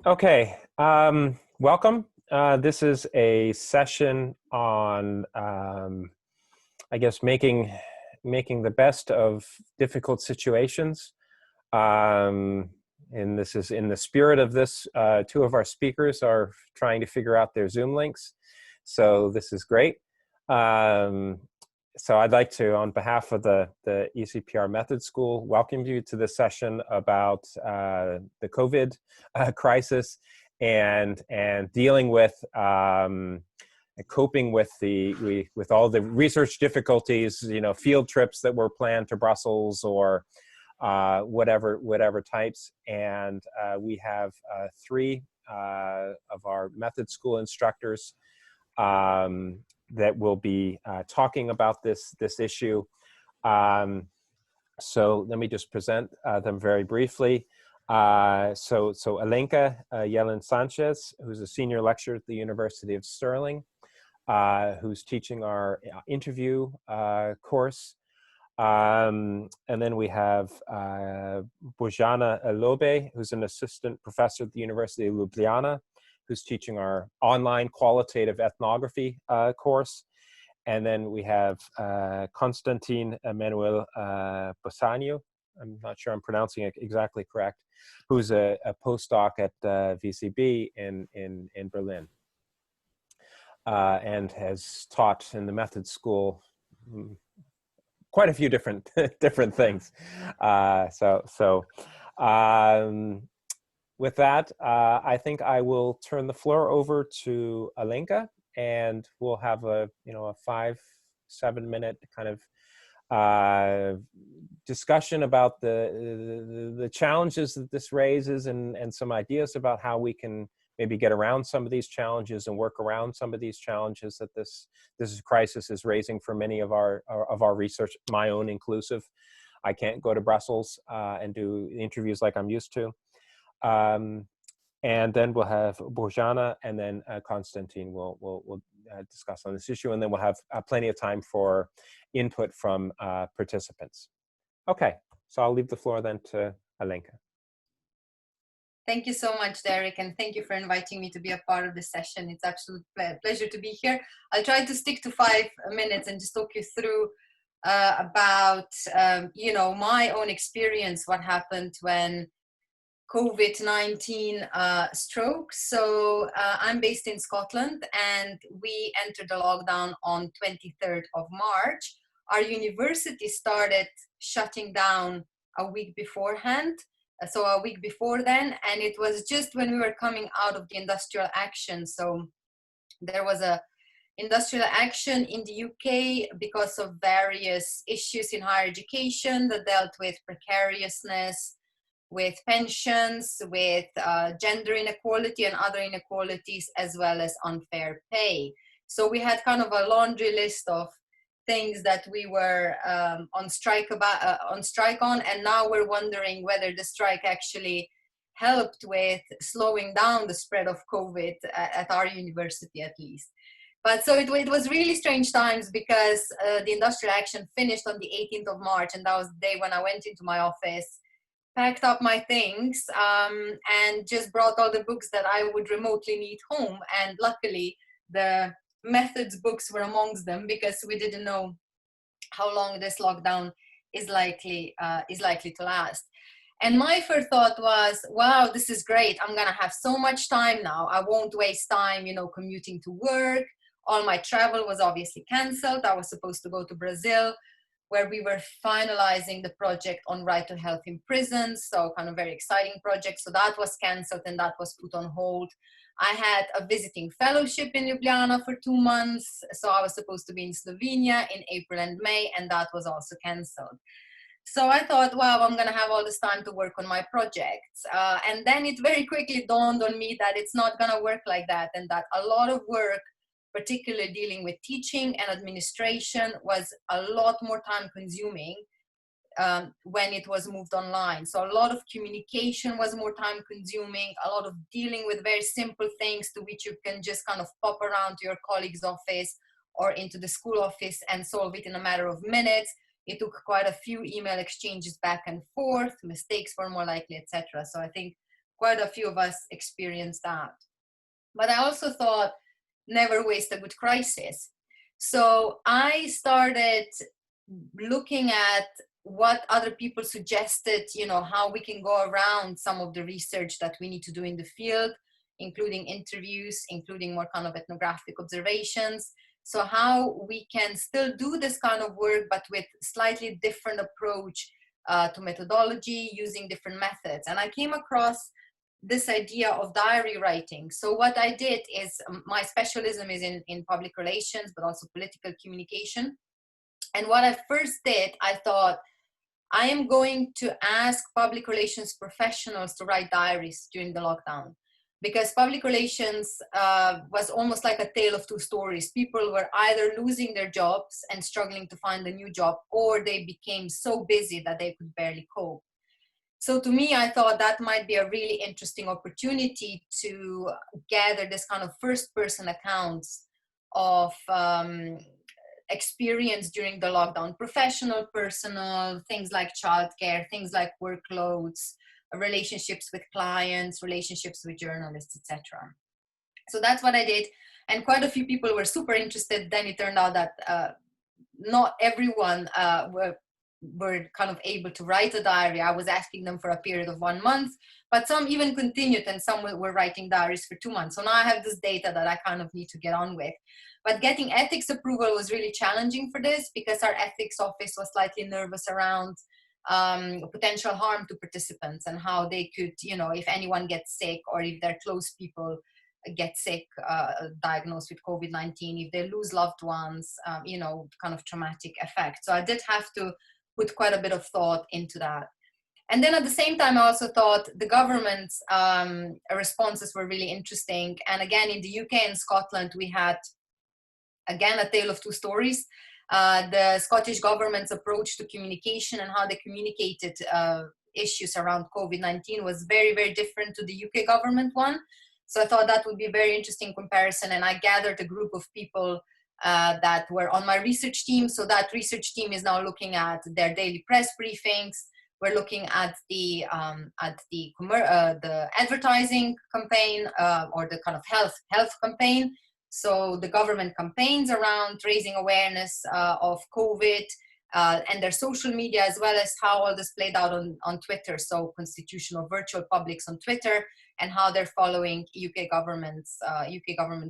Okay, welcome. This is a session on, I guess, making the best of difficult situations. And this is in the spirit of this. Two of our speakers are trying to figure out their Zoom links, so this is great. So I'd like to, on behalf of the ECPR Method School, welcome you to this session about the COVID crisis and dealing with coping with with all the research difficulties, field trips that were planned to Brussels or whatever types. And we have three of our method school instructors that will be talking about this issue. So let me just present them very briefly. So Alenka Jelen-Sanchez, who's a senior lecturer at the University of Stirling, who's teaching our interview course. And then we have Bojana Lobe, who's an assistant professor at the University of Ljubljana, who's teaching our online qualitative ethnography course. And then we have Constantin Manuel Bosancianu, I'm not sure I'm pronouncing it exactly correct, who's a postdoc at VCB in Berlin, and has taught in the method school quite a few different things. With that, I think I will turn the floor over to Alenka, and we'll have a 5-7 minute kind of discussion about the challenges that this raises and some ideas about how we can maybe get around some of these challenges and work around some of these challenges that this crisis is raising for many of our research, my own inclusive. I can't go to Brussels and do interviews like I'm used to. And then we'll have Bojana, and then Constantin will discuss on this issue, and then we'll have plenty of time for input from participants. Okay, so I'll leave the floor then to Alenka. Thank you so much, Derek, and thank you for inviting me to be a part of this session. It's an absolute pleasure to be here. I'll try to stick to 5 minutes and just talk you through about my own experience, what happened when COVID-19 struck. So I'm based in Scotland, and we entered the lockdown on 23rd of March. Our university started shutting down a week beforehand, so a week before then, and it was just when we were coming out of the industrial action. So there was a industrial action in the UK because of various issues in higher education that dealt with precariousness, with pensions, with gender inequality and other inequalities, as well as unfair pay. So we had kind of a laundry list of things that we were on strike on, and now we're wondering whether the strike actually helped with slowing down the spread of COVID at our university, at least. But so it was really strange times, because the industrial action finished on the 18th of March, and that was the day when I went into my office, packed up my things, and just brought all the books that I would remotely need home. And luckily, the methods books were amongst them, because we didn't know how long this lockdown is likely to last. And my first thought was, wow, this is great. I'm going to have so much time now. I won't waste time, commuting to work. All my travel was obviously canceled. I was supposed to go to Brazil, where we were finalizing the project on right to health in prisons. So kind of very exciting project. So that was canceled and that was put on hold. I had a visiting fellowship in Ljubljana for 2 months. So I was supposed to be in Slovenia in April and May, and that was also canceled. So I thought, wow, I'm gonna have all this time to work on my projects. And then it very quickly dawned on me that it's not gonna work like that, and that a lot of work, particularly dealing with teaching and administration, was a lot more time consuming when it was moved online. So a lot of communication was more time consuming, a lot of dealing with very simple things to which you can just kind of pop around to your colleague's office or into the school office and solve it in a matter of minutes. It took quite a few email exchanges back and forth, mistakes were more likely, etc. So I think quite a few of us experienced that. But I also thought, never waste a good crisis. So I started looking at what other people suggested, how we can go around some of the research that we need to do in the field, including interviews, including more kind of ethnographic observations. So how we can still do this kind of work, but with slightly different approach to methodology, using different methods. And I came across this idea of diary writing. So what I did is, my specialism is in public relations, but also political communication. And what I first did, I thought, I am going to ask public relations professionals to write diaries during the lockdown, because public relations was almost like a tale of two stories. People were either losing their jobs and struggling to find a new job, or they became so busy that they could barely cope. So to me, I thought that might be a really interesting opportunity to gather this kind of first-person accounts of experience during the lockdown, professional, personal, things like childcare, things like workloads, relationships with clients, relationships with journalists, etc. So that's what I did. And quite a few people were super interested. Then it turned out that not everyone were kind of able to write a diary. I was asking them for a period of 1 month, but some even continued, and some were writing diaries for 2 months. So now I have this data that I kind of need to get on with. But getting ethics approval was really challenging for this, because our ethics office was slightly nervous around potential harm to participants, and how they could, if anyone gets sick, or if their close people get sick, diagnosed with COVID-19, if they lose loved ones, kind of traumatic effect. So I did have to put quite a bit of thought into that. And then at the same time, I also thought the government's responses were really interesting. And again, in the UK and Scotland, we had, again, a tale of two stories. The Scottish government's approach to communication and how they communicated issues around COVID-19 was very, very different to the UK government one. So I thought that would be a very interesting comparison. And I gathered a group of people that were on my research team. So that research team is now looking at their daily press briefings. We're looking at the advertising campaign, or the kind of health campaign. So the government campaigns around raising awareness of COVID, and their social media, as well as how all this played out on Twitter. So constitutional virtual publics on Twitter, and how they're following UK government's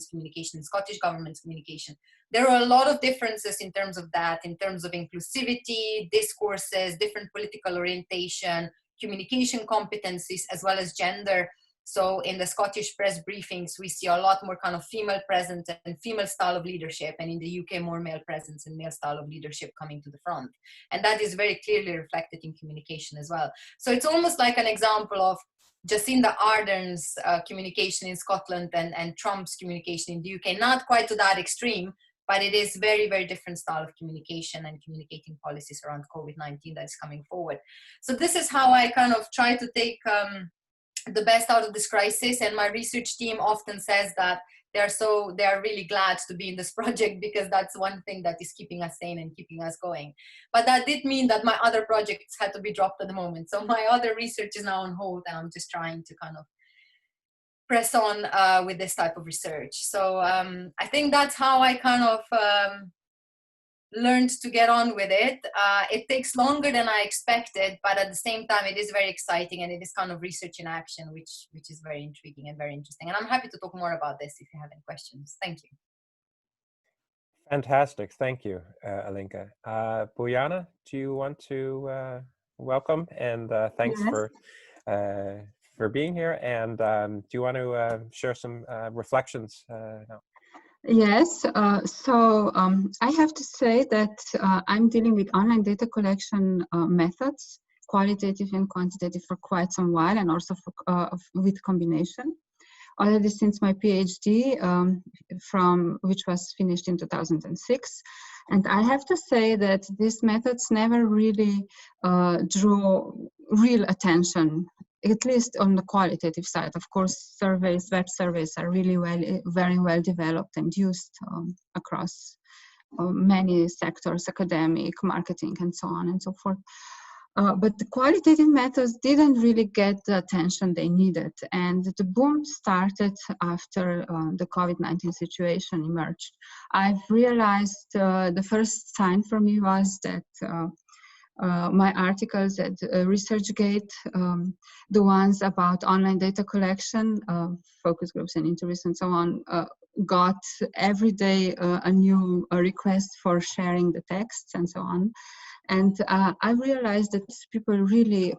communication, Scottish government's communication. There are a lot of differences in terms of that, in terms of inclusivity, discourses, different political orientation, communication competencies, as well as gender. So in the Scottish press briefings, we see a lot more kind of female presence and female style of leadership, and in the UK, more male presence and male style of leadership coming to the front. And that is very clearly reflected in communication as well. So it's almost like an example of Jacinda Ardern's communication in Scotland and Trump's communication in the UK, not quite to that extreme, but it is very, very different style of communication and communicating policies around COVID-19 that is coming forward. So this is how I kind of try to take the best out of this crisis. And my research team often says that they are really glad to be in this project, because that's one thing that is keeping us sane and keeping us going. But that did mean that my other projects had to be dropped at the moment. So my other research is now on hold, and I'm just trying to kind of press on with this type of research. So I think that's how I kind of learned to get on with it. It takes longer than I expected, but at the same time, it is very exciting, and it is kind of research in action, which is very intriguing and very interesting. And I'm happy to talk more about this if you have any questions. Thank you. Fantastic. Thank you, Alenka. Bojana, do you want to welcome, and thanks for being here. And do you want to share some reflections now? Yes, I have to say that I'm dealing with online data collection methods, qualitative and quantitative, for quite some while, and also with combination. Already since my PhD, which was finished in 2006. And I have to say that these methods never really drew real attention, at least on the qualitative side. Of course, web surveys are really very well developed and used across many sectors, academic, marketing, and so on and so forth. But the qualitative methods didn't really get the attention they needed. And the boom started after the COVID-19 situation emerged. I've realized the first sign for me was that my articles at ResearchGate, the ones about online data collection, focus groups and interviews and so on, got every day a new request for sharing the texts and so on. And I realized that people really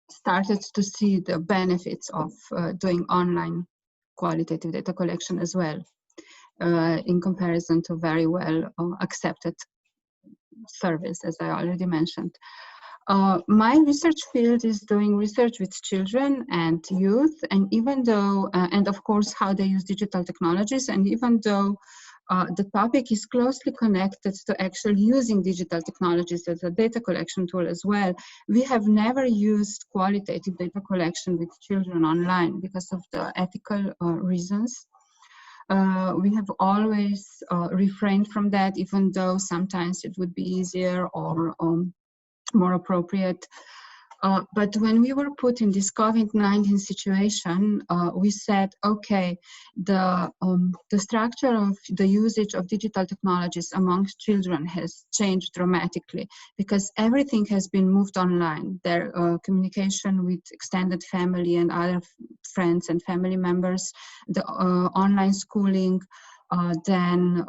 started to see the benefits of doing online qualitative data collection as well, in comparison to very well accepted service, as I already mentioned. My research field is doing research with children and youth, and even though, and of course, how they use digital technologies, and even though the topic is closely connected to actually using digital technologies as a data collection tool as well, we have never used qualitative data collection with children online because of the ethical reasons. We have always refrained from that, even though sometimes it would be easier or more appropriate. But when we were put in this COVID-19 situation, we said, okay, the structure of the usage of digital technologies amongst children has changed dramatically because everything has been moved online. Their communication with extended family and other friends and family members, the online schooling, then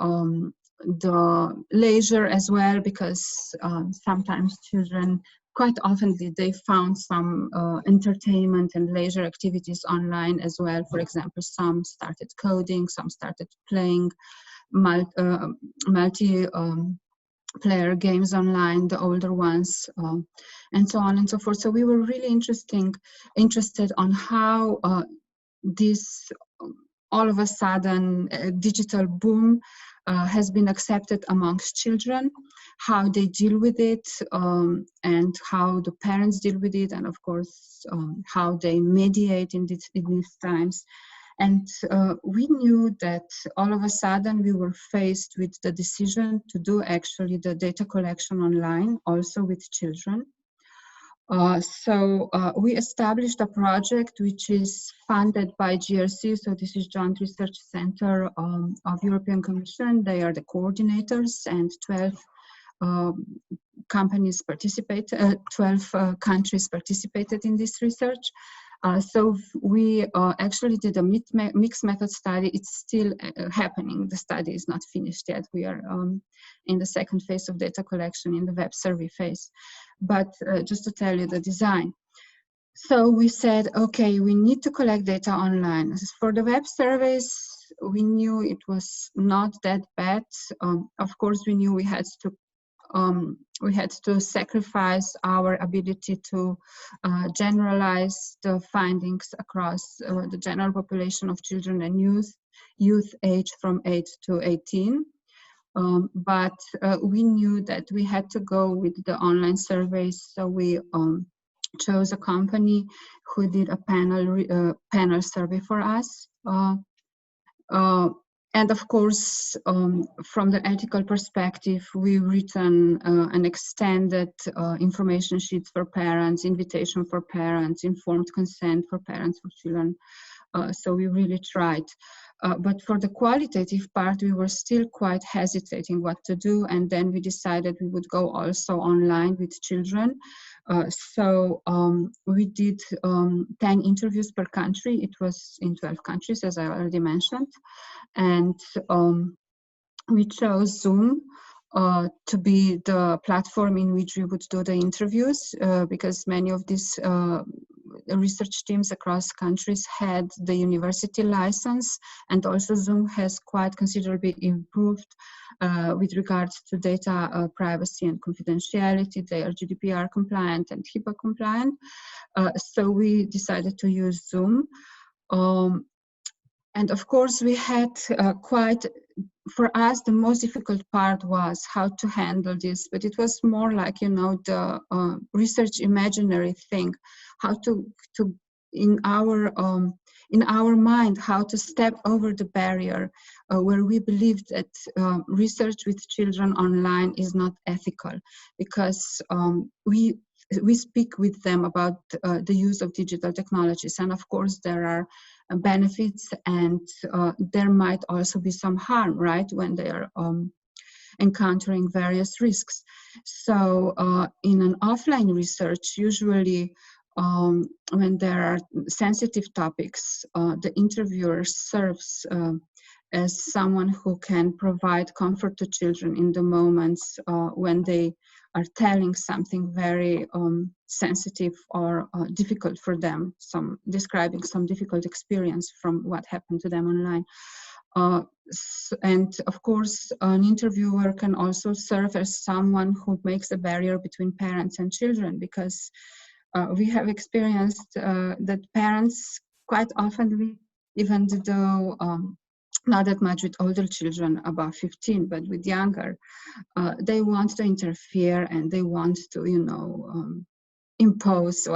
the leisure as well, because sometimes children, quite often they found some entertainment and leisure activities online as well. For example, some started coding, some started playing multi-player games online, the older ones, and so on and so forth. So we were really interested on how this all of a sudden digital boom has been accepted amongst children, how they deal with it, and how the parents deal with it, and of course how they mediate in these times. And we knew that all of a sudden we were faced with the decision to do actually the data collection online, also with children. So we established a project which is funded by GRC. So this is Joint Research Center of European Commission. They are the coordinators, and 12 companies participate, 12 countries participated in this research. So we actually did a mixed method study. It's still happening. The study is not finished yet. We are in the second phase of data collection, in the web survey phase. But just to tell you the design. So we said, okay, we need to collect data online. For the web surveys, we knew it was not that bad. Of course, we knew we had to sacrifice our ability to generalize the findings across the general population of children and youth age from 8 to 18. But we knew that we had to go with the online surveys, so we chose a company who did a panel survey for us. And of course, from the ethical perspective, we've written an extended information sheet for parents, invitation for parents, informed consent for parents, for children. So we really tried. But for the qualitative part, we were still quite hesitating what to do. And then we decided we would go also online with children. So we did 10 interviews per country. It was in 12 countries, as I already mentioned. And we chose Zoom to be the platform in which we would do the interviews, because many of these research teams across countries had the university license, and also Zoom has quite considerably improved with regards to data privacy and confidentiality. They are GDPR compliant and HIPAA compliant. So we decided to use Zoom. And of course, we had for us, the most difficult part was how to handle this, but it was more like, you know, the research imaginary thing, how to in our mind how to step over the barrier where we believe that research with children online is not ethical, because we speak with them about the use of digital technologies, and of course there are benefits, and there might also be some harm, right, when they are encountering various risks. So in an offline research, usually when there are sensitive topics, the interviewer serves as someone who can provide comfort to children in the moments when they are telling something very sensitive or difficult for them, describing some difficult experience from what happened to them online. And of course, an interviewer can also serve as someone who makes a barrier between parents and children, because we have experienced that parents quite often, even though not that much with older children above 15, but with younger, they want to interfere and they want to, impose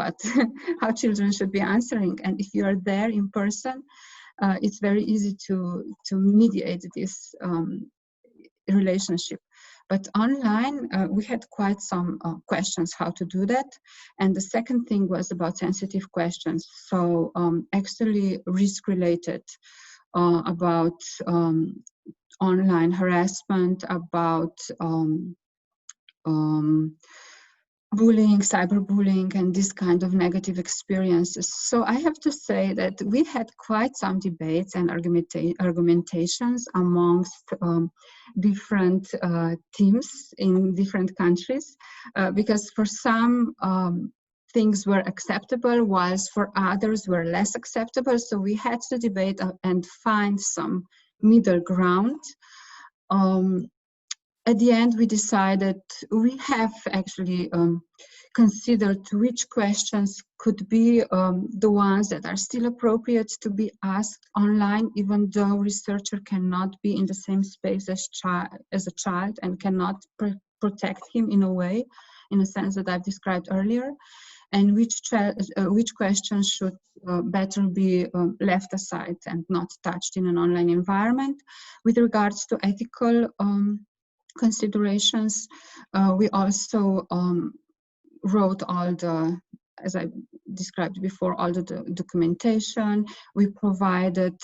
how children should be answering. And if you are there in person, it's very easy to mediate this relationship. But online, we had quite some questions how to do that. And the second thing was about sensitive questions. So actually risk-related, about online harassment, about bullying, cyberbullying, and this kind of negative experiences. So I have to say that we had quite some debates and argumentations amongst different teams in different countries, because for some things were acceptable, whilst for others were less acceptable. So we had to debate and find some middle ground. At the end, we decided we have actually considered which questions could be the ones that are still appropriate to be asked online, even though researcher cannot be in the same space as a child and cannot protect him in a sense that I've described earlier, and which questions should better be left aside and not touched in an online environment. With regards to ethical considerations, we also wrote all the, as I described before, all the documentation. We provided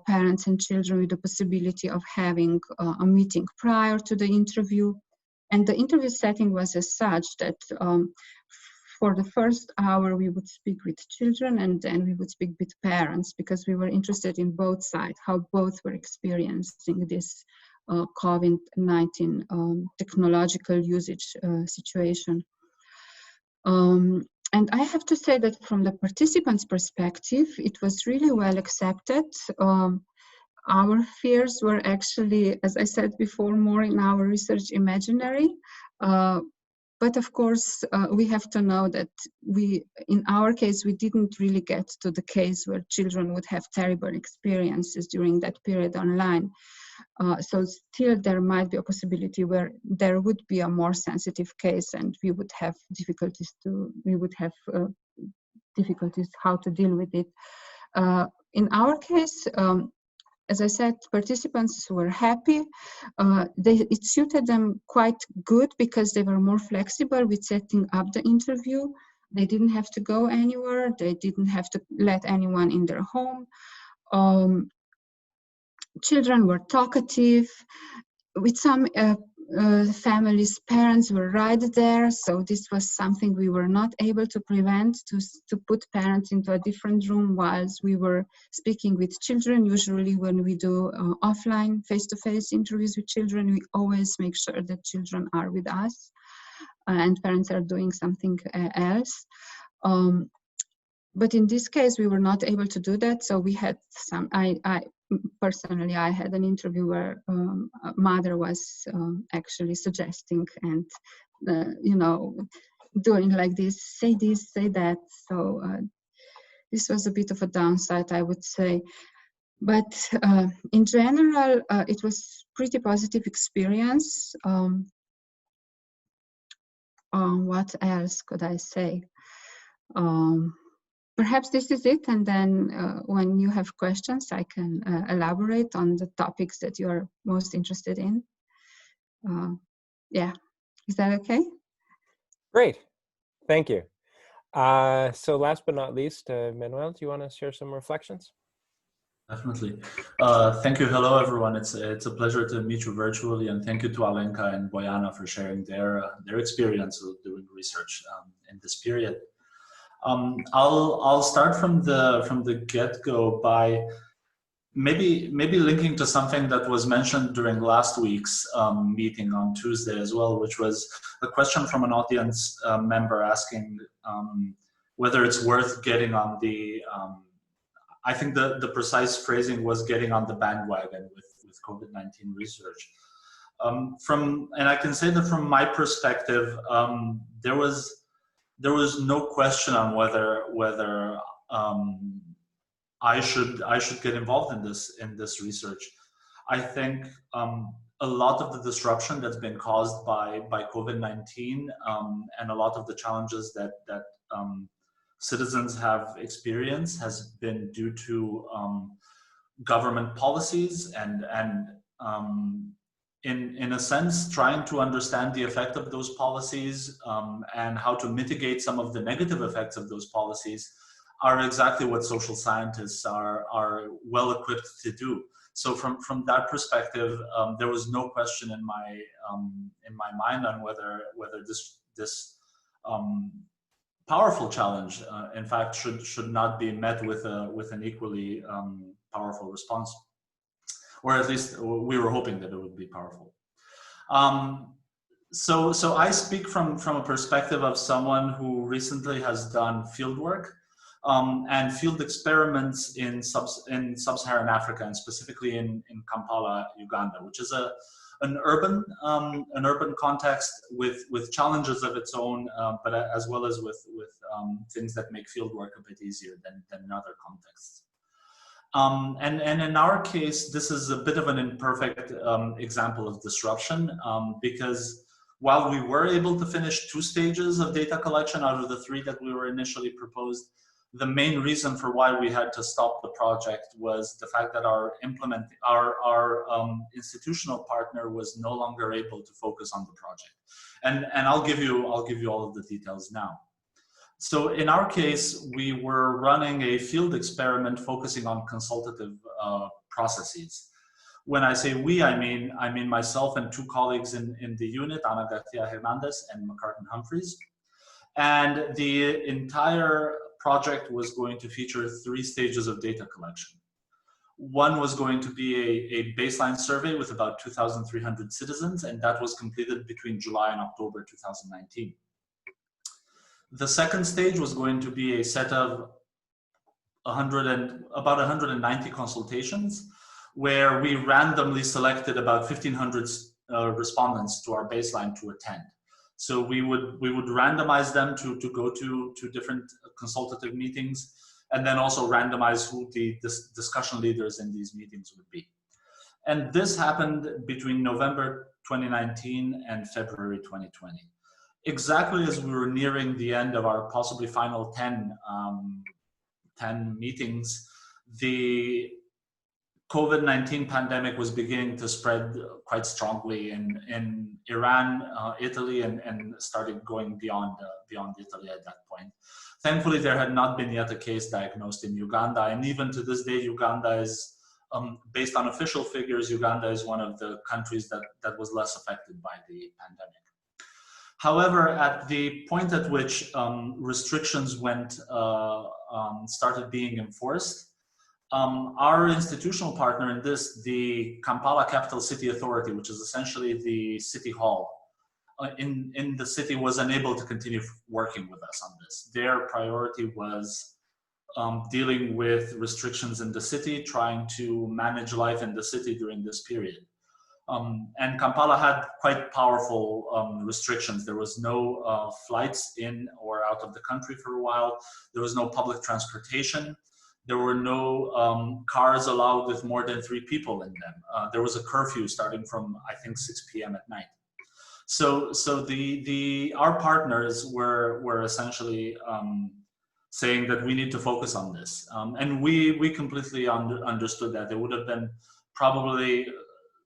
parents and children with the possibility of having a meeting prior to the interview. And the interview setting was as such that for the first hour we would speak with children, and then we would speak with parents, because we were interested in both sides, how both were experiencing this COVID-19 technological usage situation. And I have to say that from the participants' perspective, it was really well accepted. Our fears were actually, as I said before, more in our research imaginary. But of course, we have to know that in our case, we didn't really get to the case where children would have terrible experiences during that period online. So still there might be a possibility where there would be a more sensitive case, and we would have difficulties how to deal with it. In our case, as I said, participants were happy. It suited them quite good because they were more flexible with setting up the interview. They didn't have to go anywhere. They didn't have to let anyone in their home. Children were talkative. With some families, parents were right there. So this was something we were not able to prevent, to put parents into a different room whilst we were speaking with children. Usually when we do offline face-to-face interviews with children, we always make sure that children are with us and parents are doing something else. But in this case, we were not able to do that. So we had some, personally, I had an interview where a mother was actually suggesting and, doing like this, say that. So this was a bit of a downside, I would say. But in general, it was pretty positive experience. What else could I say? perhaps this is it, and then when you have questions, I can elaborate on the topics that you are most interested in. Yeah, is that okay? Great, thank you. So last but not least, Manuel, do you want to share some reflections? Definitely. Thank you. Hello, everyone. It's a pleasure to meet you virtually, and thank you to Alenka and Bojana for sharing their experience of doing research in this period. I'll start from the get-go by maybe linking to something that was mentioned during last week's meeting on Tuesday as well, which was a question from an audience member asking whether it's worth getting on the I think the precise phrasing was getting on the bandwagon with COVID-19 research. And I can say that from my perspective, there was no question on whether I should get involved in this research. I think a lot of the disruption that's been caused by COVID-19 and a lot of the challenges that citizens have experienced has been due to government policies and in a sense trying to understand the effect of those policies and how to mitigate some of the negative effects of those policies are exactly what social scientists are well equipped to do. So from that perspective, there was no question in my mind on whether this powerful challenge, in fact, should not be met with an equally powerful response, or at least we were hoping that it would be powerful. So I speak from a perspective of someone who recently has done field work and field experiments in sub-Saharan Africa, and specifically in Kampala, Uganda, which is an urban context with challenges of its own, but as well as with things that make fieldwork a bit easier than in other contexts. And in our case, this is a bit of an imperfect example of disruption because while we were able to finish 2 stages of data collection out of the 3 that we were initially proposed, the main reason for why we had to stop the project was the fact that our institutional partner was no longer able to focus on the project. And I'll give you all of the details now. So in our case, we were running a field experiment focusing on consultative processes. When I say we, I mean myself and 2 colleagues in the unit, Ana Garcia Hernandez and McCartan Humphreys. And the entire project was going to feature 3 stages of data collection. One was going to be a baseline survey with about 2,300 citizens, and that was completed between July and October 2019. The second stage was going to be a set of about 190 consultations, where we randomly selected about 1,500 respondents to our baseline to attend. So we would randomize them to go to different consultative meetings, and then also randomize who the discussion leaders in these meetings would be. And this happened between November 2019 and February 2020. Exactly as we were nearing the end of our possibly final 10 meetings, the COVID-19 pandemic was beginning to spread quite strongly in Iran, Italy, and started going beyond Italy at that point. Thankfully, there had not been yet a case diagnosed in Uganda, and even to this day, Uganda is, based on official figures, Uganda is one of the countries that was less affected by the pandemic. However, at the point at which restrictions started being enforced, our institutional partner in this, the Kampala Capital City Authority, which is essentially the city hall in the city, was unable to continue working with us on this. Their priority was dealing with restrictions in the city, trying to manage life in the city during this period. And Kampala had quite powerful restrictions. There was no flights in or out of the country for a while. There was no public transportation. There were no cars allowed with more than 3 people in them. There was a curfew starting from, I think, 6 p.m. at night. So our partners were essentially saying that we need to focus on this. And we completely understood that. It would have been probably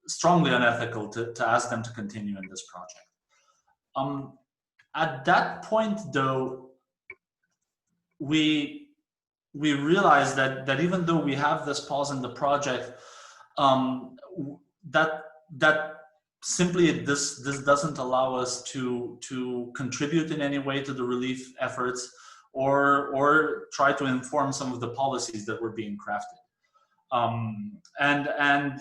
strongly unethical to ask them to continue in this project. At that point, though, we realized that even though we have this pause in the project, that simply this doesn't allow us to contribute in any way to the relief efforts, or try to inform some of the policies that were being crafted. And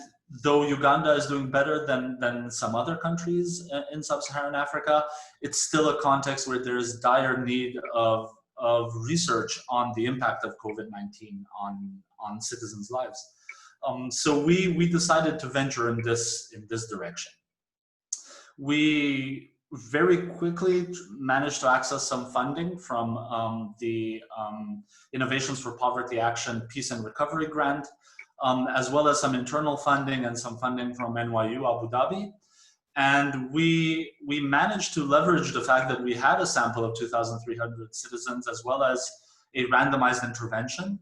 though Uganda is doing better than some other countries in sub-Saharan Africa, it's still a context where there is dire need of research on the impact of COVID-19 on citizens' lives. So we decided to venture in this direction. We very quickly managed to access some funding from the Innovations for Poverty Action Peace and Recovery Grant, as well as some internal funding and some funding from NYU Abu Dhabi. And we managed to leverage the fact that we had a sample of 2,300 citizens, as well as a randomized intervention,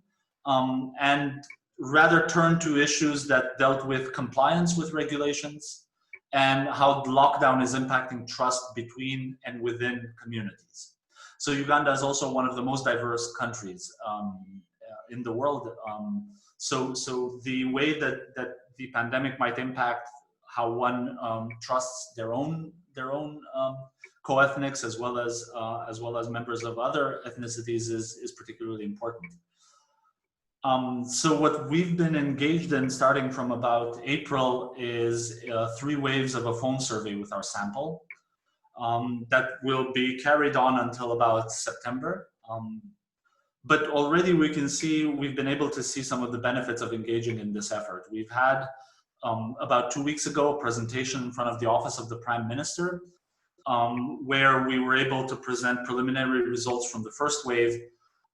and rather turn to issues that dealt with compliance with regulations and how the lockdown is impacting trust between and within communities. So Uganda is also one of the most diverse countries in the world. So the way that the pandemic might impact how one trusts their own co-ethnics as well as members of other ethnicities is particularly important. So what we've been engaged in starting from about April is 3 waves of a phone survey with our sample that will be carried on until about September. But already we've been able to see some of the benefits of engaging in this effort. We've had about 2 weeks ago a presentation in front of the Office of the Prime Minister, where we were able to present preliminary results from the first wave.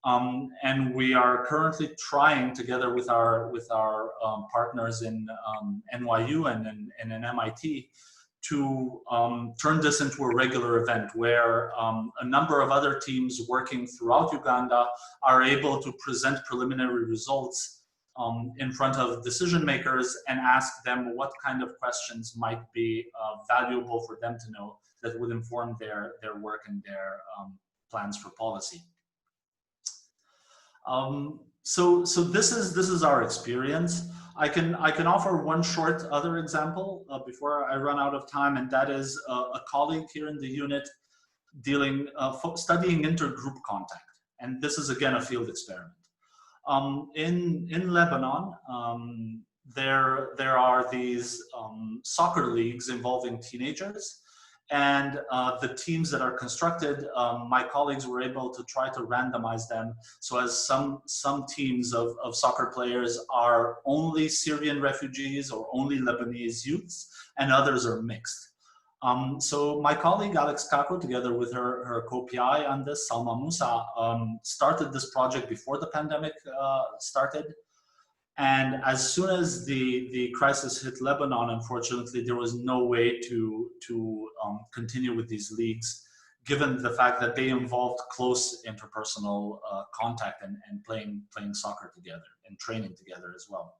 And we are currently trying, together with our partners in NYU and in MIT, to turn this into a regular event where a number of other teams working throughout Uganda are able to present preliminary results in front of decision makers and ask them what kind of questions might be valuable for them to know that would inform their work and their plans for policy. So this is our experience. I can offer one short other example before I run out of time, and that is a colleague here in the unit studying intergroup contact, and this is again a field experiment. In Lebanon, there are these soccer leagues involving teenagers. And the teams that are constructed, my colleagues were able to try to randomize them so as some teams of soccer players are only Syrian refugees or only Lebanese youths, and others are mixed. So my colleague Alex Kako, together with her co-PI on this, Salma Musa, started this project before the pandemic started. And as soon as the crisis hit Lebanon, unfortunately, there was no way to continue with these leagues, given the fact that they involved close interpersonal contact and playing soccer together and training together as well.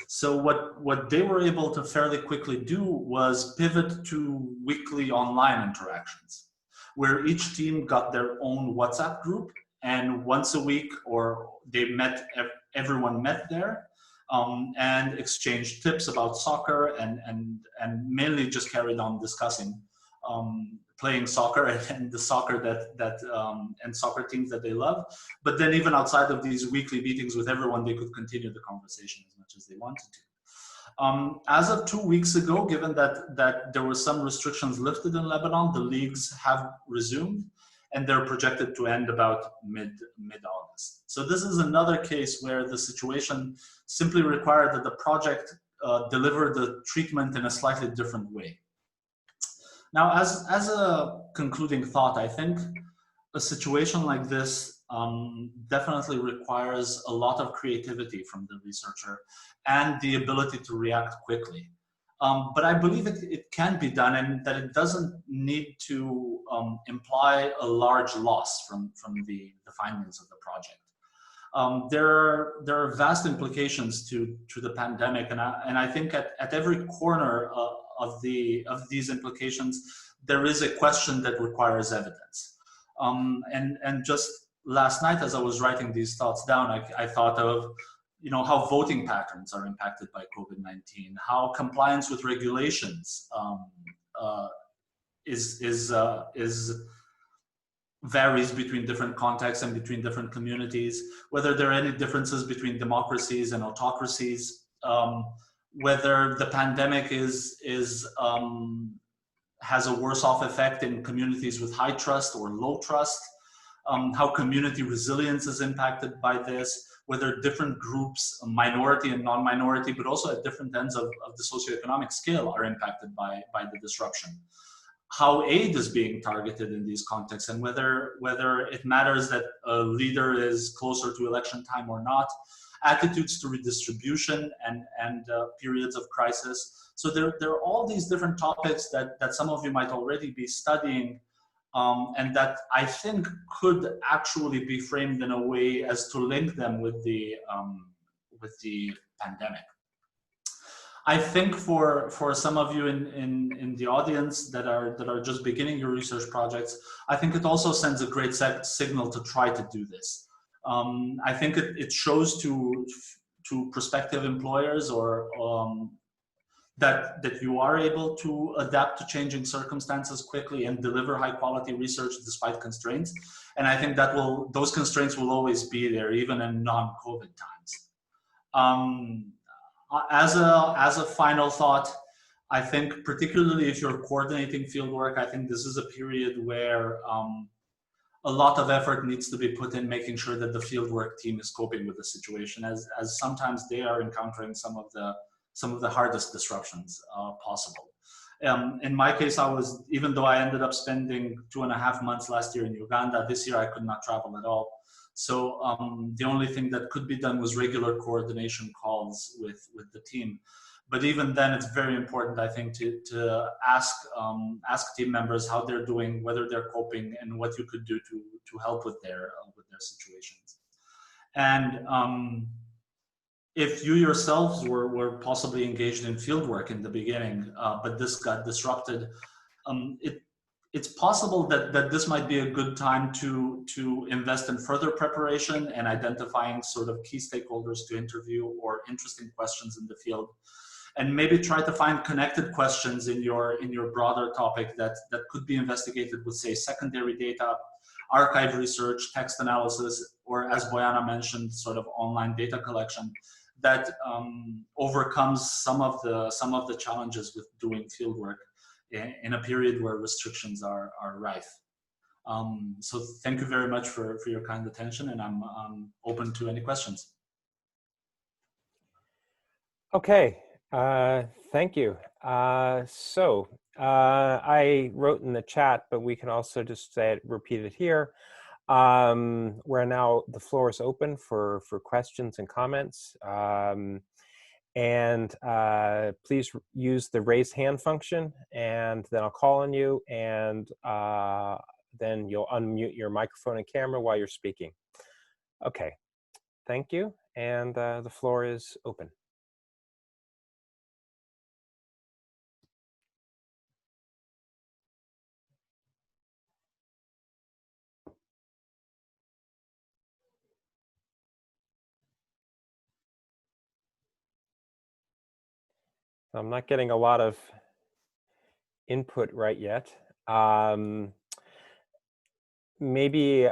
So what they were able to fairly quickly do was pivot to weekly online interactions, where each team got their own WhatsApp group, and once a week, or everyone met there and exchanged tips about soccer and mainly just carried on discussing playing soccer and the soccer and soccer teams that they love. But then even outside of these weekly meetings with everyone, they could continue the conversation as much as they wanted to. As of 2 weeks ago, given that there were some restrictions lifted in Lebanon, the leagues have resumed, and they're projected to end about mid-August. So this is another case where the situation simply required that the project deliver the treatment in a slightly different way. Now, as a concluding thought, I think a situation like this definitely requires a lot of creativity from the researcher and the ability to react quickly. But I believe it can be done, and that it doesn't need to imply a large loss from the findings of the project. There are vast implications to the pandemic, and I think at every corner of these implications, there is a question that requires evidence. And just last night, as I was writing these thoughts down, I thought of, you know, how voting patterns are impacted by COVID-19, how compliance with regulations varies between different contexts and between different communities, whether there are any differences between democracies and autocracies, whether the pandemic has a worse off effect in communities with high trust or low trust, how community resilience is impacted by this, whether different groups, minority and non-minority, but also at different ends of the socioeconomic scale are impacted by the disruption. How aid is being targeted in these contexts, and whether it matters that a leader is closer to election time or not, attitudes to redistribution and periods of crisis. So there are all these different topics that some of you might already be studying, and that I think could actually be framed in a way as to link them with the pandemic. I think for some of you in the audience that are just beginning your research projects, I think it also sends a great signal to try to do this. I think it shows to prospective employers or that you are able to adapt to changing circumstances quickly and deliver high quality research despite constraints. And I think that those constraints will always be there, even in non-COVID times. As a final thought, I think particularly if you're coordinating fieldwork, I think this is a period where a lot of effort needs to be put in making sure that the fieldwork team is coping with the situation, as sometimes they are encountering some of the hardest disruptions possible. In my case, even though I ended up spending 2.5 months last year in Uganda, this year I could not travel at all. So the only thing that could be done was regular coordination calls with the team. But even then, it's very important, I think, to ask team members how they're doing, whether they're coping, and what you could do to help with their situations. And if you yourselves were possibly engaged in fieldwork in the beginning, but this got disrupted, it's possible that this might be a good time to invest in further preparation and identifying sort of key stakeholders to interview or interesting questions in the field, and maybe try to find connected questions in your broader topic that could be investigated with, say, secondary data, archive research, text analysis, or, as Bojana mentioned, sort of online data collection that overcomes some of the challenges with doing fieldwork in a period where restrictions are rife. So thank you very much for your kind attention, and I'm open to any questions. Okay, thank you. So I wrote in the chat, but we can also just repeat it here. Where now the floor is open for questions and comments. And please use the raise hand function, and then I'll call on you, and then you'll unmute your microphone and camera while you're speaking. Okay, thank you, and the floor is open. I'm not getting a lot of input right yet. Maybe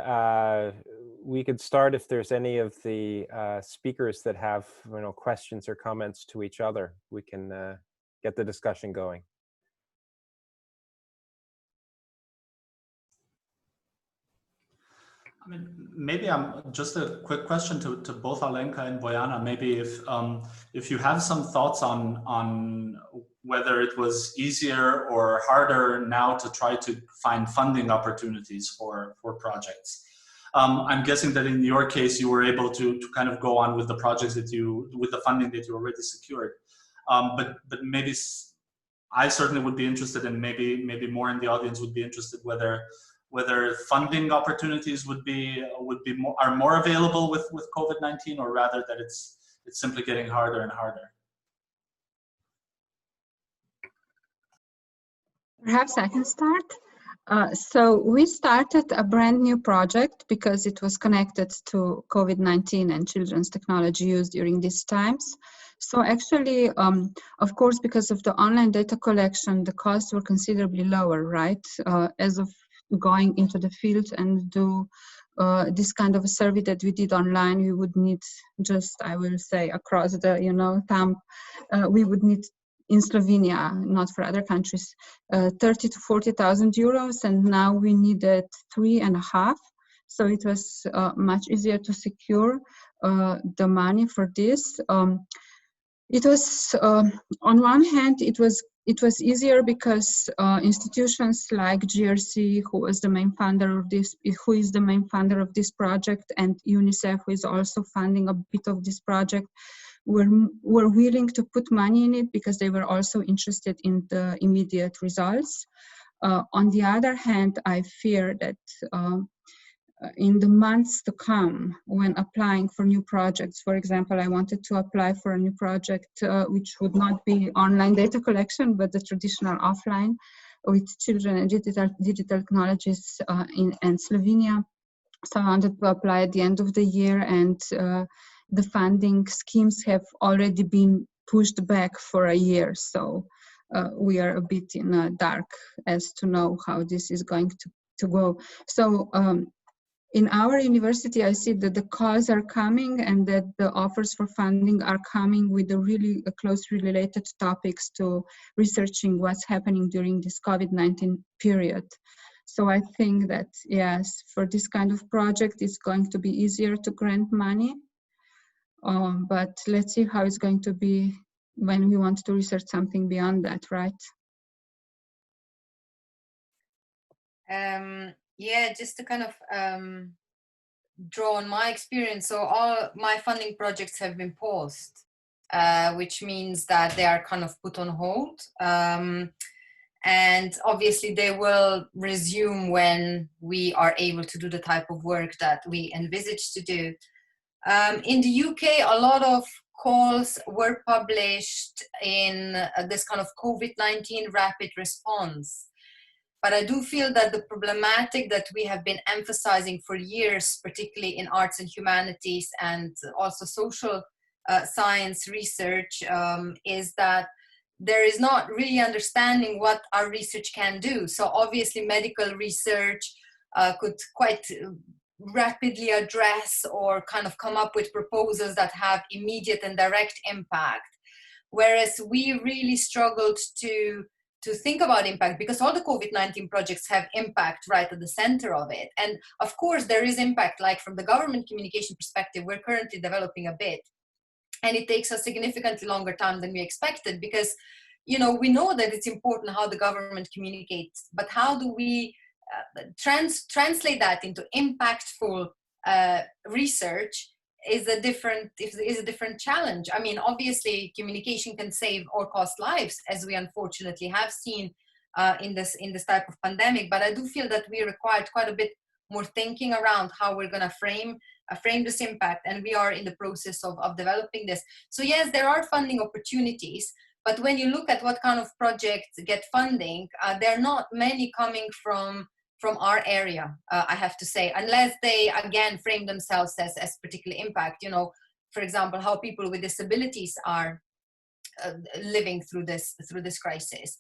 we could start if there's any of the speakers that have questions or comments to each other. We can get the discussion going. I mean, maybe just a quick question to both Alenka and Bojana. Maybe if you have some thoughts on whether it was easier or harder now to try to find funding opportunities for projects. I'm guessing that in your case you were able to kind of go on with the projects with the funding that you already secured. But maybe I certainly would be interested, and maybe more in the audience would be interested, whether funding opportunities are more available with COVID-19, or rather that it's simply getting harder and harder. Perhaps I can start. So we started a brand new project because it was connected to COVID-19 and children's technology use during these times. So actually, of course, because of the online data collection, the costs were considerably lower, right? As of going into the field and do this kind of a survey that we did online, we would need just, I will say, across the, thumb, we would need in Slovenia, not for other countries, 30 to 40,000 euros, and now we needed 3.5. So it was much easier to secure the money for this. It was, on one hand, it was easier because institutions like GRC, who is the main funder of this project, and UNICEF, who is also funding a bit of this project, were willing to put money in it because they were also interested in the immediate results. On the other hand, I fear that in the months to come, when applying for new projects, for example, I wanted to apply for a new project which would not be online data collection, but the traditional offline with children and digital technologies in Slovenia. So I wanted to apply at the end of the year, and the funding schemes have already been pushed back for a year. So we are a bit in the dark as to know how this is going to go. So in our university, I see that the calls are coming and that the offers for funding are coming with the really closely related topics to researching what's happening during this COVID-19 period. So I think that, yes, for this kind of project, it's going to be easier to grant money. But let's see how it's going to be when we want to research something beyond that, right? Yeah, just to kind of draw on my experience. So all my funding projects have been paused, which means that they are kind of put on hold. And obviously they will resume when we are able to do the type of work that we envisage to do. In the UK, a lot of calls were published in this kind of COVID-19 rapid response. But I do feel that the problematic that we have been emphasizing for years, particularly in arts and humanities and also social science research, is that there is not really understanding what our research can do. So obviously medical research could quite rapidly address or kind of come up with proposals that have immediate and direct impact. Whereas we really struggled to think about impact, because all the COVID-19 projects have impact right at the center of it. And of course there is impact, like from the government communication perspective, we're currently developing a bit. And it takes a significantly longer time than we expected, because, we know that it's important how the government communicates, but how do we translate that into impactful research is a different challenge. I mean, obviously communication can save or cost lives, as we unfortunately have seen in this type of pandemic. But I do feel that we required quite a bit more thinking around how we're going to frame this impact, and we are in the process of developing this. So yes, there are funding opportunities, but when you look at what kind of projects get funding, there are not many coming from our area, I have to say, unless they again frame themselves as particular impact. For example, how people with disabilities are living through this crisis.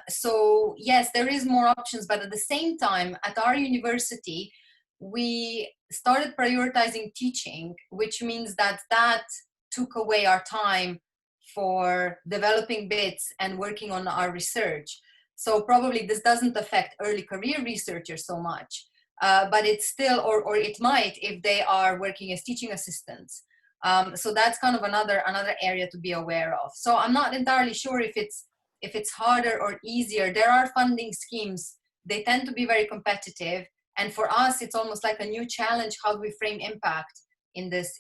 So yes, there is more options, but at the same time, at our university, we started prioritizing teaching, which means that took away our time for developing bits and working on our research. So probably this doesn't affect early career researchers so much, but it's still, or it might if they are working as teaching assistants. So that's kind of another area to be aware of. So I'm not entirely sure if it's harder or easier. There are funding schemes. They tend to be very competitive. And for us, it's almost like a new challenge. How do we frame impact in this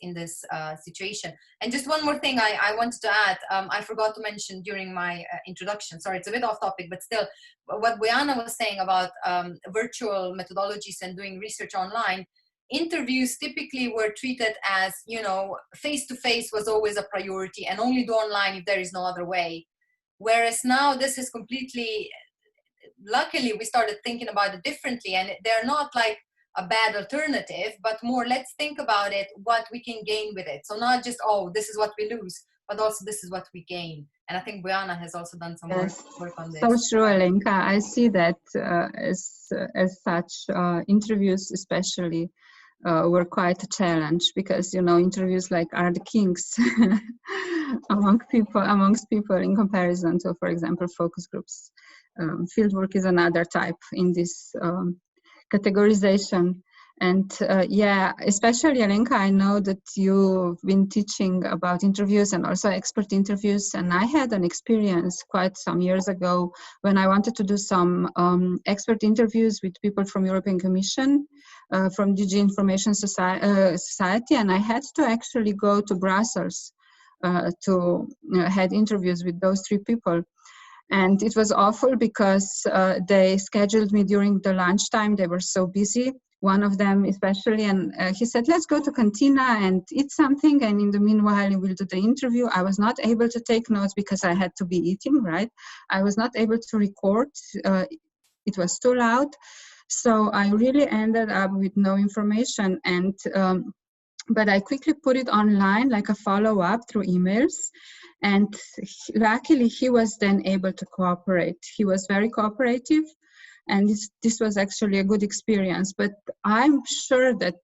situation. And just one more thing I wanted to add, I forgot to mention during my introduction, sorry, it's a bit off topic, but still, what Bojana was saying about virtual methodologies and doing research online, interviews typically were treated as, you know, face-to-face was always a priority and only do online if there is no other way. Whereas now this is completely, luckily we started thinking about it differently, and they're not like a bad alternative, but more let's think about it, what we can gain with it. So not just, oh, this is what we lose, but also this is what we gain. And I think Bojana has also done some work on this. So true, Alenka. I see that as such. Interviews especially were quite a challenge, because, you know, interviews like are the kings amongst people in comparison to, for example, focus groups. Fieldwork is another type in this categorization. And yeah, especially Alenka, I know that you've been teaching about interviews and also expert interviews. And I had an experience quite some years ago when I wanted to do some expert interviews with people from European Commission, from DG Information Society, and I had to actually go to Brussels to had interviews with those 3 people. And it was awful because they scheduled me during the lunchtime. They were so busy, one of them especially, and he said, let's go to Cantina and eat something, and in the meanwhile we'll do the interview. I was not able to take notes because I had to be eating, right? I was not able to record. It was too loud. So I really ended up with no information, and but I quickly put it online like a follow-up through emails, and luckily he was then able to cooperate. He was very cooperative, and this was actually a good experience. But I'm sure that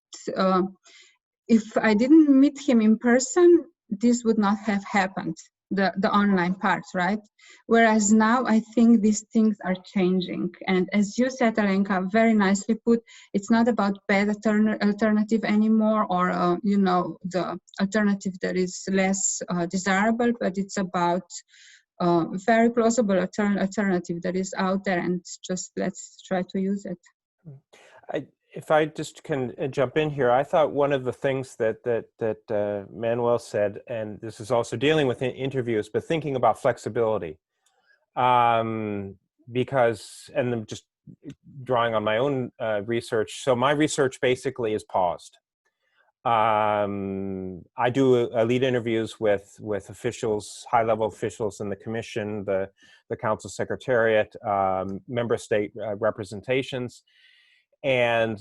if I didn't meet him in person, this would not have happened, the online part, right? Whereas now I think these things are changing. And as you said, Alenka, very nicely put, it's not about bad alternative anymore, or, you know, the alternative that is less desirable, but it's about very plausible alternative that is out there, and just let's try to use it. If I just can jump in here, I thought one of the things that Manuel said, and this is also dealing with interviews, but thinking about flexibility, because, and I'm just drawing on my own research. So my research basically is paused. I do lead interviews with officials, high-level officials in the Commission, the Council Secretariat, member state representations. And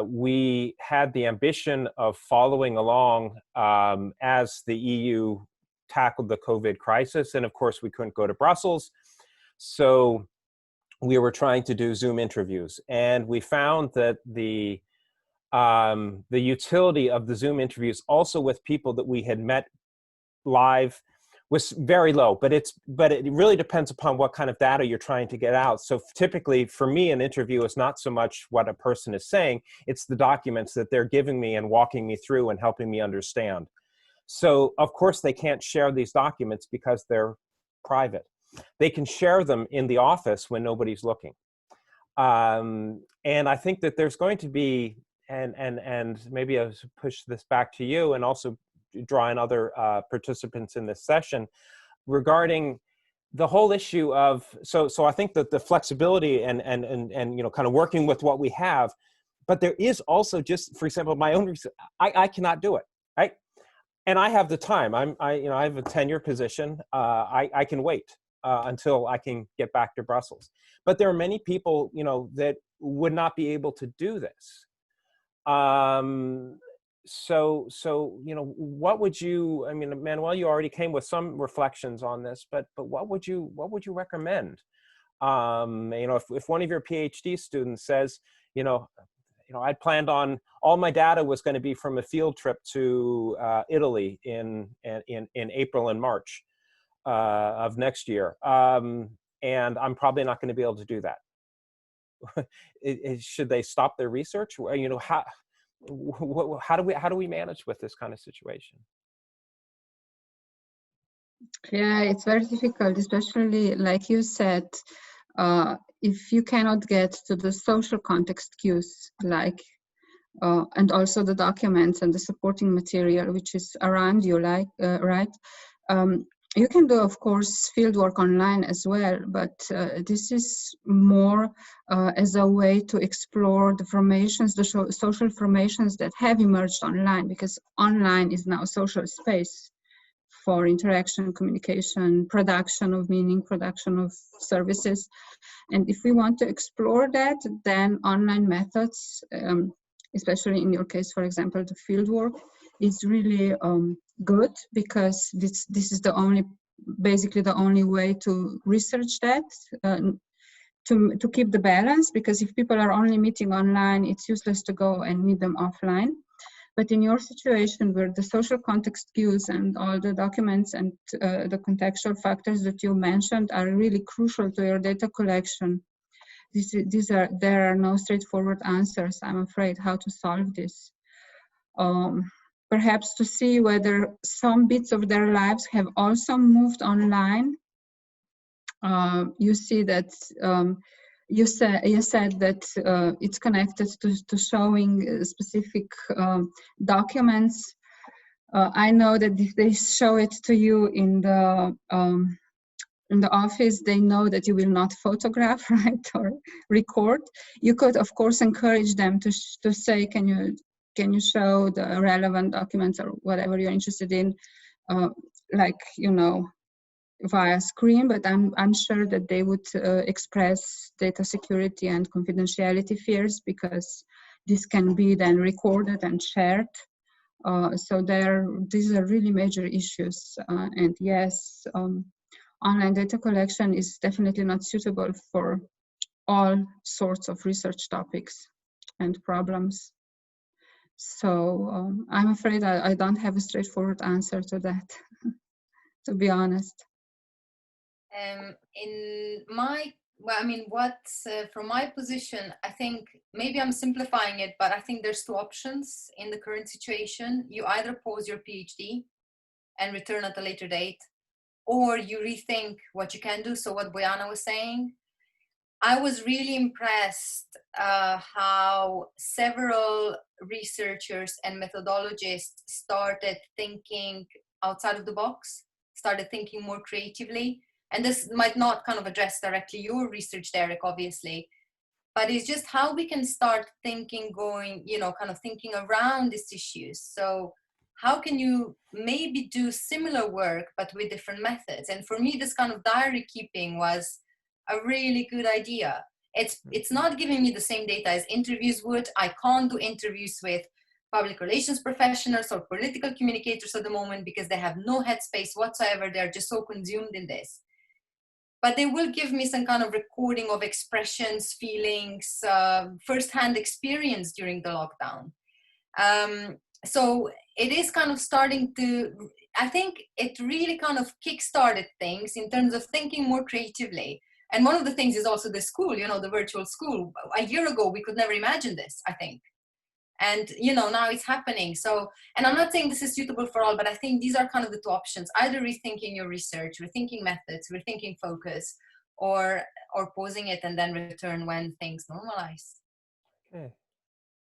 we had the ambition of following along as the EU tackled the COVID crisis. And of course, we couldn't go to Brussels. So we were trying to do Zoom interviews. And we found that the utility of the Zoom interviews also with people that we had met live was very low, but it really depends upon what kind of data you're trying to get out. So typically for me, an interview is not so much what a person is saying, it's the documents that they're giving me and walking me through and helping me understand. So of course they can't share these documents because they're private. They can share them in the office when nobody's looking. And I think that there's going to be, and maybe I'll push this back to you and also draw in other participants in this session regarding the whole issue of, so I think that the flexibility and you know, kind of working with what we have, but there is also just, for example, my own research, I cannot do it, right? And I have the time. You know, I have a tenure position. I can wait until I can get back to Brussels. But there are many people, you know, that would not be able to do this. So, you know, what would you, I mean, Manuel, you already came with some reflections on this, but what would you recommend? You know, if one of your PhD students says, you know, I'd planned on, all my data was going to be from a field trip to Italy in April and March of next year. And I'm probably not going to be able to do that. Should they stop their research? You know, how do we manage with this kind of situation? Yeah, it's very difficult, especially like you said, if you cannot get to the social context cues, like and also the documents and the supporting material which is around you, like right. You can do, of course, fieldwork online as well, but this is more as a way to explore the formations, the social formations that have emerged online, because online is now a social space for interaction, communication, production of meaning, production of services. And if we want to explore that, then online methods, especially in your case, for example, the fieldwork, is really good, because this is the only, basically the only way to research that, to keep the balance, because if people are only meeting online, it's useless to go and meet them offline. But in your situation, where the social context cues and all the documents and the contextual factors that you mentioned are really crucial to your data collection, there are no straightforward answers, I'm afraid, how to solve this. Perhaps to see whether some bits of their lives have also moved online. You see that you said that it's connected to showing specific documents. I know that if they show it to you in the office, they know that you will not photograph, right, or record. You could, of course, encourage them to say, can you show the relevant documents or whatever you're interested in, like, you know, via screen, but I'm sure that they would express data security and confidentiality fears, because this can be then recorded and shared. So these are really major issues. And yes, online data collection is definitely not suitable for all sorts of research topics and problems. So I'm afraid I don't have a straightforward answer to that, to be honest. From my position, I think maybe I'm simplifying it, but I think there's two options in the current situation. You either pause your PhD and return at a later date, or you rethink what you can do. So what Bojana was saying, I was really impressed how several researchers and methodologists started thinking outside of the box, started thinking more creatively. And this might not kind of address directly your research, Derek, obviously, but it's just how we can start thinking, kind of thinking around these issues. So how can you maybe do similar work, but with different methods? And for me, this kind of diary keeping was a really good idea. It's not giving me the same data as interviews would. I can't do interviews with public relations professionals or political communicators at the moment, because they have no headspace whatsoever. They're just so consumed in this. But they will give me some kind of recording of expressions, feelings, firsthand experience during the lockdown. So it is kind of starting to, I think it really kind of kickstarted things in terms of thinking more creatively. And one of the things is also the school, the virtual school. A year ago, we could never imagine this, I think. And, now it's happening. So, and I'm not saying this is suitable for all, but I think these are kind of the two options: either rethinking your research, rethinking methods, rethinking focus, or pausing it and then return when things normalize. Okay,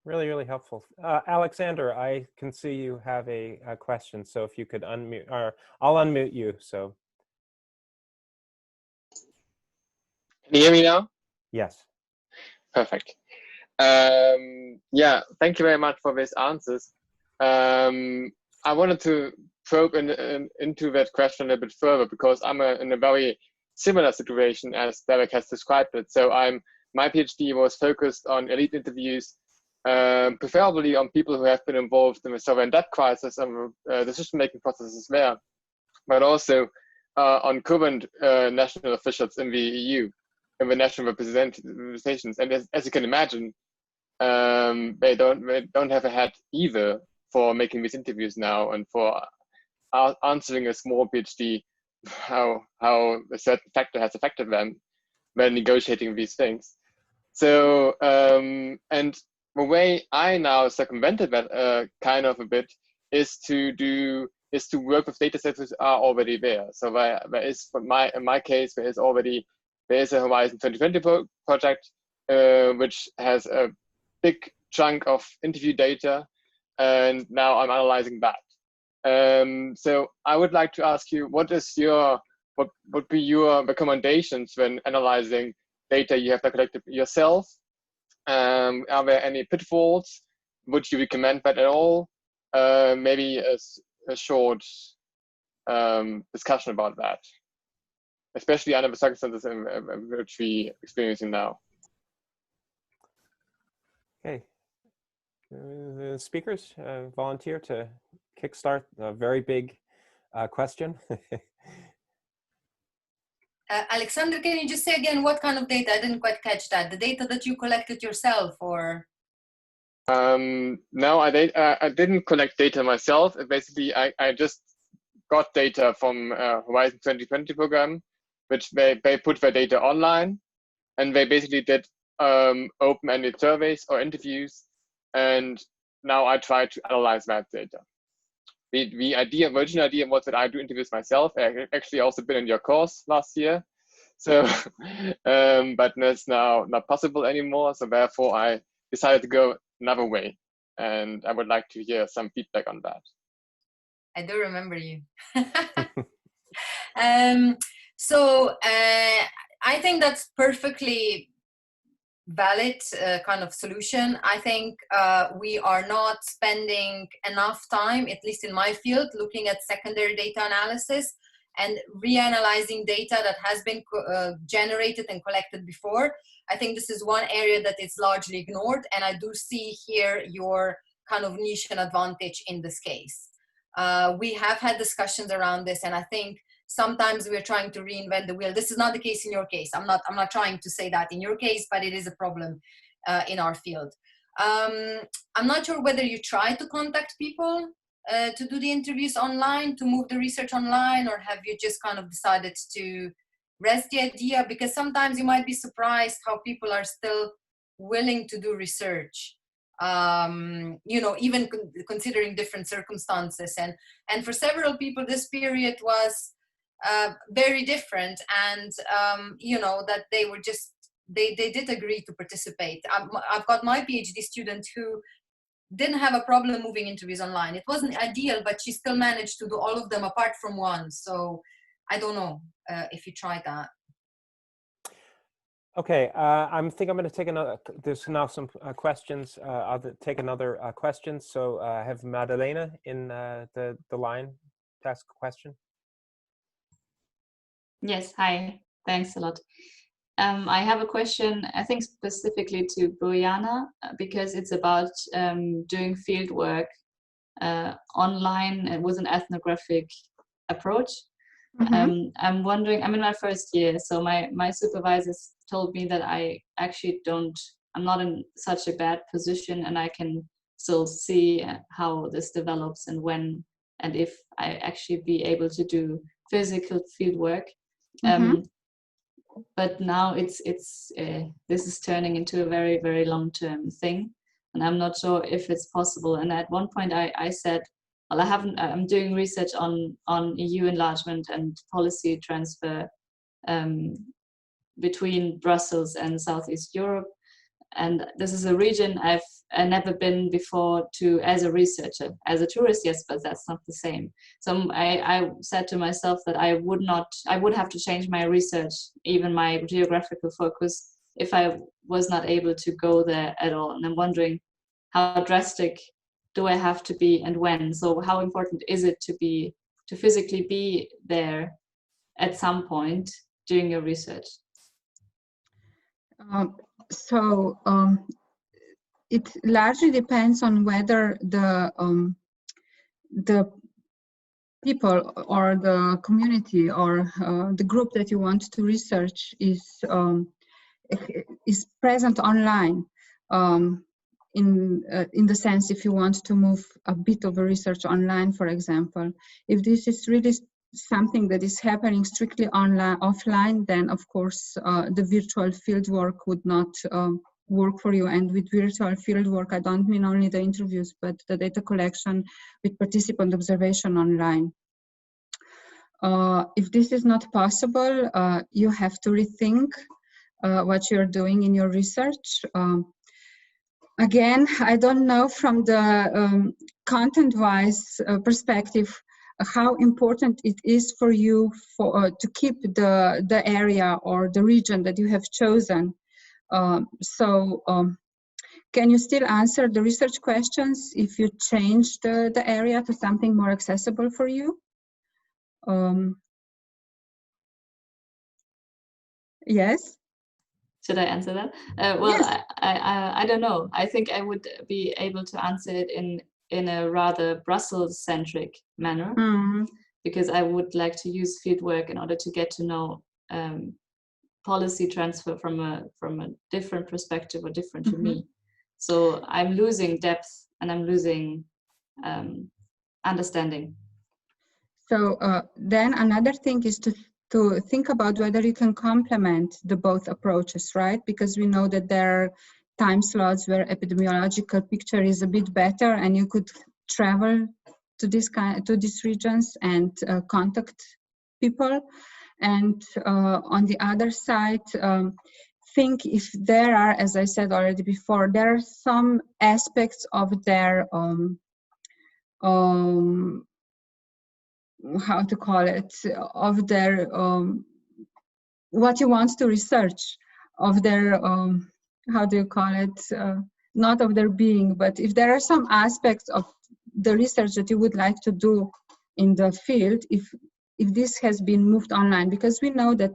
really, really helpful. Alexander, I can see you have a question. So if you could unmute, or I'll unmute you, so. Can you hear me now? Yes. Perfect. Yeah, thank you very much for these answers. I wanted to probe into that question a bit further, because I'm in a very similar situation as Derek has described it. So my PhD was focused on elite interviews, preferably on people who have been involved in the sovereign debt crisis and decision-making processes there, but also on current national officials in the EU, in the national representations. And as you can imagine, they don't have a head either for making these interviews now, and for answering a small PhD how a certain factor has affected them when negotiating these things. So and the way I now circumvented that kind of a bit is to work with data sets which are already there. So there is, in my case, there is a Horizon 2020 project which has a big chunk of interview data, and now I'm analyzing that. So I would like to ask you, what would be your recommendations when analyzing data you have collected yourself? Are there any pitfalls? Would you recommend that at all? Maybe a short discussion about that, especially under the circumstances which we are experiencing now. Okay. The speakers volunteer to kickstart a very big question. Alexander, can you just say again what kind of data? I didn't quite catch that. The data that you collected yourself, or? No, I didn't collect data myself. Basically, I just got data from Horizon 2020 program, which they put their data online, and they basically did open-ended surveys or interviews, and now I try to analyze that data. The original idea was that I do interviews myself. I actually also been in your course last year, so but that's now not possible anymore. So therefore, I decided to go another way, and I would like to hear some feedback on that. I do remember you. So I think that's perfectly valid kind of solution. I think we are not spending enough time, at least in my field, looking at secondary data analysis and reanalyzing data that has been generated and collected before. I think this is one area that is largely ignored, and I do see here your kind of niche and advantage in this case. We have had discussions around this, and I think sometimes we're trying to reinvent the wheel. This is not the case in your case. I'm not trying to say that in your case, but it is a problem in our field. I'm not sure whether you try to contact people to do the interviews online, to move the research online, or have you just kind of decided to rest the idea? Because sometimes you might be surprised how people are still willing to do research. You know, even considering different circumstances, and for several people this period was very different, and you know, that they were just they did agree to participate. I've got my PhD student who didn't have a problem moving interviews online. It wasn't ideal, but she still managed to do all of them apart from one. So I don't know if you tried that. Okay, I think I'm going to take another. There's now some questions. I'll take another question. So I have Madalena in the line to ask a question. Yes, hi. Thanks a lot. I have a question, I think specifically to Bojana, because it's about doing field work online with an ethnographic approach. Mm-hmm. I'm wondering, I'm in my first year, so my supervisors told me that I actually I'm not in such a bad position, and I can still see how this develops and when and if I actually be able to do physical field work. Mm-hmm. But now this is turning into a very, very long-term thing, and I'm not sure if it's possible. And at one point I said, well, I'm doing research on EU enlargement and policy transfer between Brussels and Southeast Europe. And this is a region I've never been before to as a researcher. As a tourist, yes, but that's not the same. So I said to myself that I would have to change my research, even my geographical focus, if I was not able to go there at all. And I'm wondering, how drastic do I have to be, and when? So how important is it to physically be there at some point during your research? It largely depends on whether the people or the community or the group that you want to research is present online. In the sense, if you want to move a bit of a research online, for example, if this is really something that is happening strictly offline, then of course the virtual fieldwork would not work for you. And with virtual fieldwork, I don't mean only the interviews, but the data collection with participant observation online. If this is not possible, you have to rethink what you're doing in your research. again, I don't know from the content-wise perspective how important it is for you to keep the area or the region that you have chosen. Can you still answer the research questions if you change the area to something more accessible for you? Yes? Should I answer that? Well, yes. I don't know. I think I would be able to answer it in a rather Brussels-centric manner, because I would like to use fieldwork in order to get to know policy transfer from a different perspective or different to me. So I'm losing depth and I'm losing understanding. So then another thing is to think about whether you can complement the both approaches, right? Because we know that there are time slots where epidemiological picture is a bit better, and you could travel to these regions and contact people. And on the other side, think if there are, as I said already before, there are some aspects of their how to call it, of their what you want to research, of their how do you call it, not of their being, but if there are some aspects of the research that you would like to do in the field, if this has been moved online, because we know that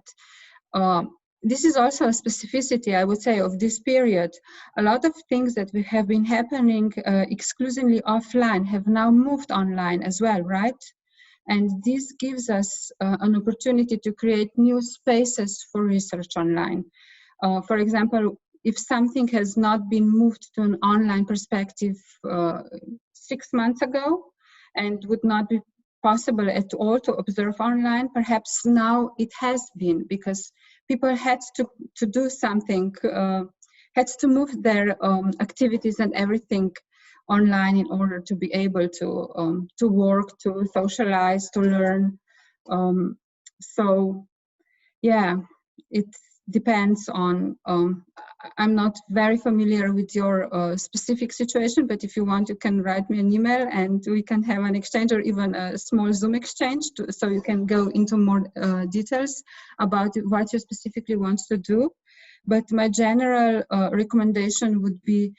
this is also a specificity, I would say, of this period. A lot of things that have been happening exclusively offline have now moved online as well, right? And this gives us an opportunity to create new spaces for research online. For example, if something has not been moved to an online perspective 6 months ago and would not be possible at all to observe online, perhaps now it has been, because people had to do something, had to move their activities and everything online in order to be able to work, to socialize, to learn. So yeah, it depends on, I'm not very familiar with your specific situation, but if you want, you can write me an email and we can have an exchange, or even a small Zoom exchange, so you can go into more details about what you specifically want to do. But my general recommendation would be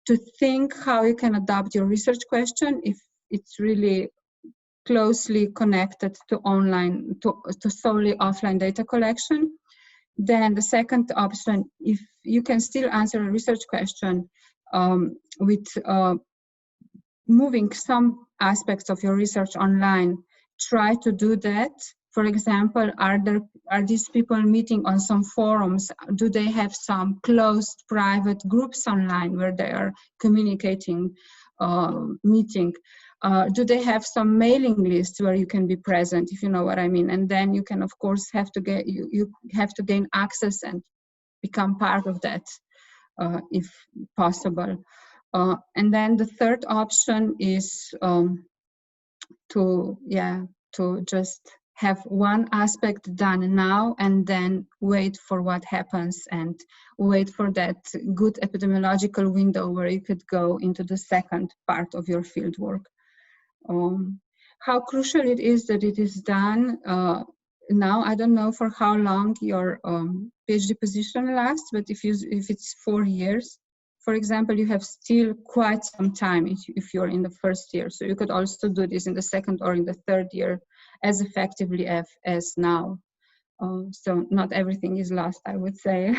to think how you can adapt your research question if it's really closely connected to online, to solely offline data collection. Then the second option, if you can still answer a research question with moving some aspects of your research online, try to do that. For example, are these people meeting on some forums? Do they have some closed private groups online where they are communicating, meeting? Do they have some mailing lists where you can be present, if you know what I mean? And then you can, of course, have to get you have to gain access and become part of that, if possible. And then the third option is to just have one aspect done now and then wait for what happens and wait for that good epidemiological window where you could go into the second part of your field work. How crucial it is that it is done now, I don't know for how long your PhD position lasts, but if it's 4 years, for example, you have still quite some time if you're in the first year. So you could also do this in the second or in the third year as effectively as now. So not everything is lost, I would say.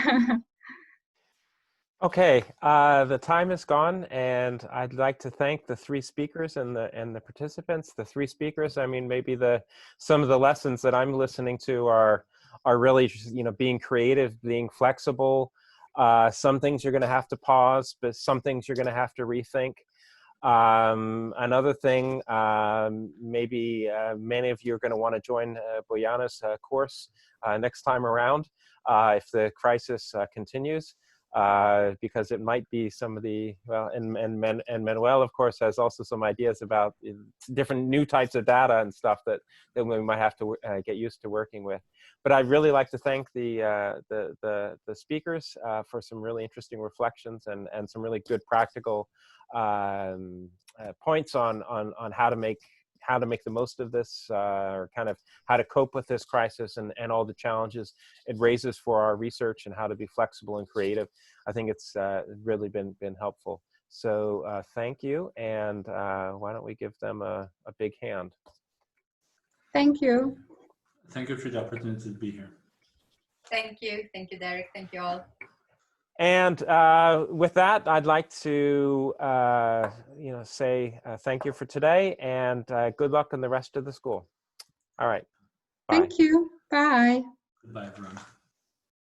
Okay, the time is gone, and I'd like to thank the three speakers and the participants. The three speakers, I mean, maybe some of the lessons that I'm listening to are really, you know, being creative, being flexible. Some things you're going to have to pause, but some things you're going to have to rethink. Another thing, maybe many of you are going to want to join Bojana's course next time around if the crisis continues. because it might be some of the, well, and Manuel, of course, has also some ideas about different new types of data and stuff that we might have to get used to working with. But I'd really like to thank the speakers for some really interesting reflections and some really good practical points on how to make the most of this, or kind of how to cope with this crisis and all the challenges it raises for our research, and how to be flexible and creative. I think it's really been helpful. So thank you, and why don't we give them a big hand. Thank you. Thank you for the opportunity to be here. Thank you, Derek. Thank you all. And with that, I'd like to say thank you for today, and good luck in the rest of the school. All right. Bye. Thank you. Bye. Goodbye, everyone.